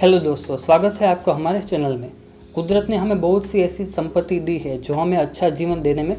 Hello दोस्तों, स्वागत है आपका हमारे चैनल में। कुदरत ने हमें बहुत सी ऐसी संपत्ति दी है जो हमें अच्छा जीवन देने में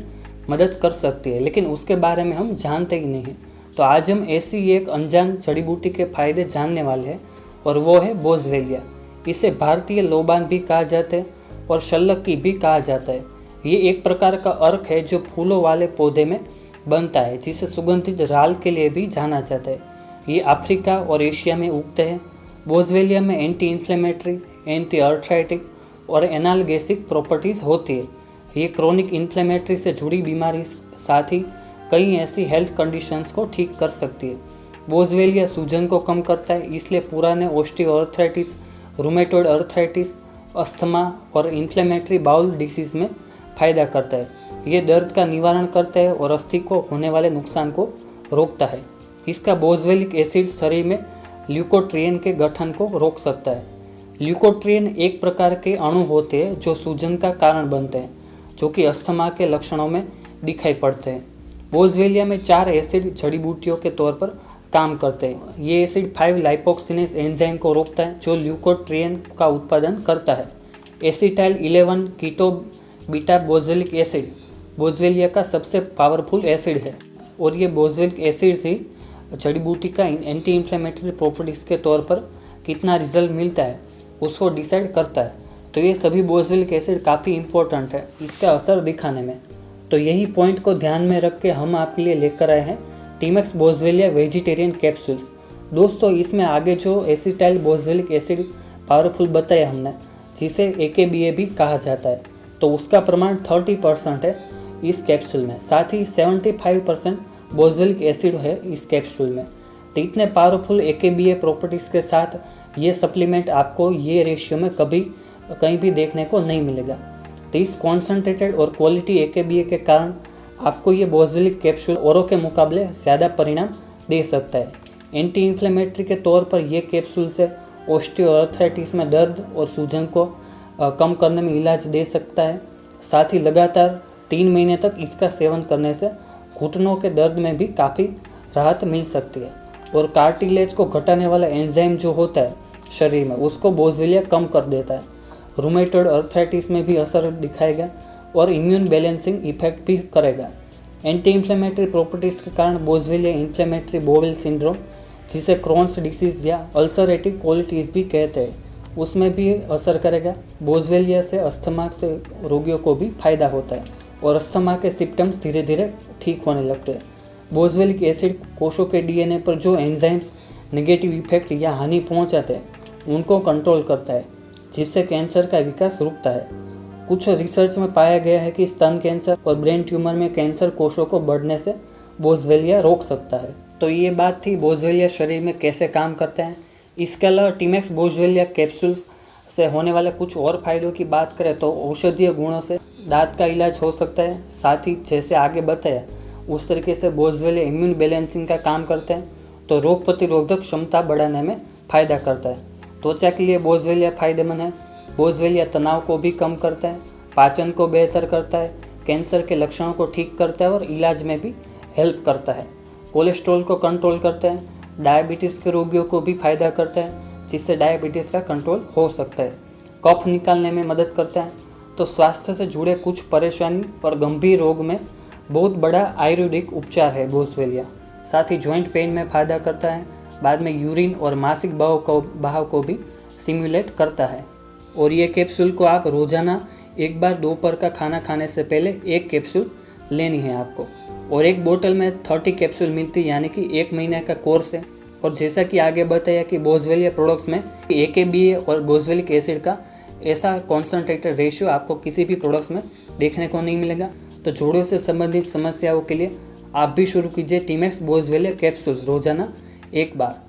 मदद कर सकती है, लेकिन उसके बारे में हम जानते ही नहीं हैं। तो आज हम ऐसी एक अनजान जड़ी बूटी के फायदे जानने वाले हैं और वो है बोझवेलिया। इसे भारतीय लोबान भी कहा जाता है और शल्लकी भी कहा जाता है। ये एक प्रकार का अर्क है जो फूलों वाले पौधे में बनता है, जिसे सुगंधित राल के लिए भी जाना जाता है। ये अफ्रीका और एशिया में उगते हैं। बोझवेलिया में एंटी इन्फ्लेमेटरी, एंटी अर्थराइटिक और एनाल्गेसिक प्रॉपर्टीज़ होती है। ये क्रोनिक इन्फ्लेमेटरी से जुड़ी बीमारी साथ ही कई ऐसी हेल्थ कंडीशंस को ठीक कर सकती है। बोझवेलिया सूजन को कम करता है, इसलिए पुराने ऑस्टियोआर्थराइटिस, रूमेटॉइड अर्थराइटिस, अस्थमा और इन्फ्लेमेटरी बाउल डिसीज़ में फ़ायदा करता है। ये दर्द का निवारण करता है और अस्थि को होने वाले नुकसान को रोकता है। इसका बोझवेलिक एसिड शरीर में ल्यूकोट्रिएन के गठन को रोक सकता है। ल्यूकोट्रिएन एक प्रकार के अणु होते हैं जो सूजन का कारण बनते हैं, जो कि अस्थमा के लक्षणों में दिखाई पड़ते हैं। बोझवेलिया में 4 एसिड जड़ी बूटियों के तौर पर काम करते हैं। ये एसिड 5 लाइपोक्सिनेज एंजाइम को रोकता है जो ल्यूकोट्रिएन का उत्पादन करता है। एसिटाइल 11 कीटो बीटा बोझवेलिक एसिड बोझवेलिया का सबसे पावरफुल एसिड है और ये बोझवेलिक एसिड से जड़ी बूटी का एंटी इन्फ्लेमेटरी प्रॉपर्टीज़ के तौर पर कितना रिजल्ट मिलता है उसको डिसाइड करता है। तो ये सभी बोझवेलिक एसिड काफ़ी इम्पोर्टेंट है इसका असर दिखाने में। तो यही पॉइंट को ध्यान में रख के हम आपके लिए लेकर आए हैं टीमैक्स बोझवेलिया वेजिटेरियन कैप्सूल्स। दोस्तों, इसमें आगे जो एसिटाइल बोझवेलिक एसिड पावरफुल बताया हमने, जिसे AKBA भी कहा जाता है, तो उसका प्रमाण 30% है इस कैप्सूल में। साथ ही 75% बोझवेलिक एसिड है इस कैप्सूल में। तो इतने पावरफुल AKBA प्रॉपर्टीज़ के साथ ये सप्लीमेंट आपको ये रेशियो में कभी कहीं भी देखने को नहीं मिलेगा। तो इस कॉन्सेंट्रेटेड और क्वालिटी AKBA के कारण आपको ये बोझवेलिक कैप्सूल औरों के मुकाबले ज़्यादा परिणाम दे सकता है। एंटी इन्फ्लेमेटरी के तौर पर यह कैप्सूल से ऑस्टियोआर्थराइटिस में दर्द और सूजन को कम करने में इलाज दे सकता है। साथ ही लगातार 3 महीने तक इसका सेवन करने से घुटनों के दर्द में भी काफ़ी राहत मिल सकती है। और कार्टिलेज को घटाने वाला एंजाइम जो होता है शरीर में, उसको बोझवेलिया कम कर देता है। रूमेटॉइड अर्थराइटिस में भी असर दिखाएगा और इम्यून बैलेंसिंग इफेक्ट भी करेगा। एंटी इन्फ्लेमेटरी प्रॉपर्टीज़ के कारण बोझवेलिया इन्फ्लेमेटरी बोवेल सिंड्रोम, जिसे क्रोन्स डिसीज़ या अल्सरेटिव कोलिटिस भी कहते हैं, उसमें भी असर करेगा। बोझवेलिया से अस्थमा से रोगियों को भी फायदा होता है और अस्थमा के सिम्टम्स धीरे धीरे ठीक होने लगते हैं। बोझवेलिक एसिड कोशों के DNA पर जो एंजाइम्स नेगेटिव इफेक्ट या हानि पहुंचाते हैं उनको कंट्रोल करता है, जिससे कैंसर का विकास रुकता है। कुछ रिसर्च में पाया गया है कि स्तन कैंसर और ब्रेन ट्यूमर में कैंसर कोशों को बढ़ने से बोझवेलिया रोक सकता है। तो ये बात थी बोझवेलिया शरीर में कैसे काम करते हैं। इसके अलावा टीमैक्स बोझवेलिया कैप्सूल्स से होने वाले कुछ और फायदों की बात करें तो औषधीय गुणों से दांत का इलाज हो सकता है। साथ ही जैसे आगे बताया उस तरीके से बोझवेलिया इम्यून बैलेंसिंग का काम करते हैं, तो रोग प्रतिरोधक क्षमता बढ़ाने में फ़ायदा करता है। त्वचा के लिए बोझवेलिया फ़ायदेमंद है। बोझवेलिया तनाव को भी कम करता है, पाचन को बेहतर करता है, कैंसर के लक्षणों को ठीक करता है और इलाज में भी हेल्प करता है। कोलेस्ट्रॉल को कंट्रोल करता है, डायबिटीज़ के रोगियों को भी फायदा करता है, जिससे डायबिटीज़ का कंट्रोल हो सकता है। कफ निकालने में मदद करता है। तो स्वास्थ्य से जुड़े कुछ परेशानी और गंभीर रोग में बहुत बड़ा आयुर्वेदिक उपचार है बोझवेलिया। साथ ही जॉइंट पेन में फ़ायदा करता है। बाद में यूरिन और मासिक बहाव को भी सिमुलेट करता है। और ये कैप्सूल को आप रोज़ाना एक बार दोपहर का खाना खाने से पहले 1 कैप्सूल लेनी है आपको। और एक बोतल में 30 कैप्सूल मिलती है, यानी कि 1 महीने का कोर्स है। और जैसा कि आगे बताया कि बोझवेलिया प्रोडक्ट्स में AKBA और बोझवेलिक एसिड का ऐसा कॉन्सेंट्रेटेड रेशियो आपको किसी भी प्रोडक्ट्स में देखने को नहीं मिलेगा। तो जोड़ों से संबंधित समस्याओं के लिए आप भी शुरू कीजिए टीमैक्स बोझवेलिया कैप्सूल्स रोजाना 1 बार।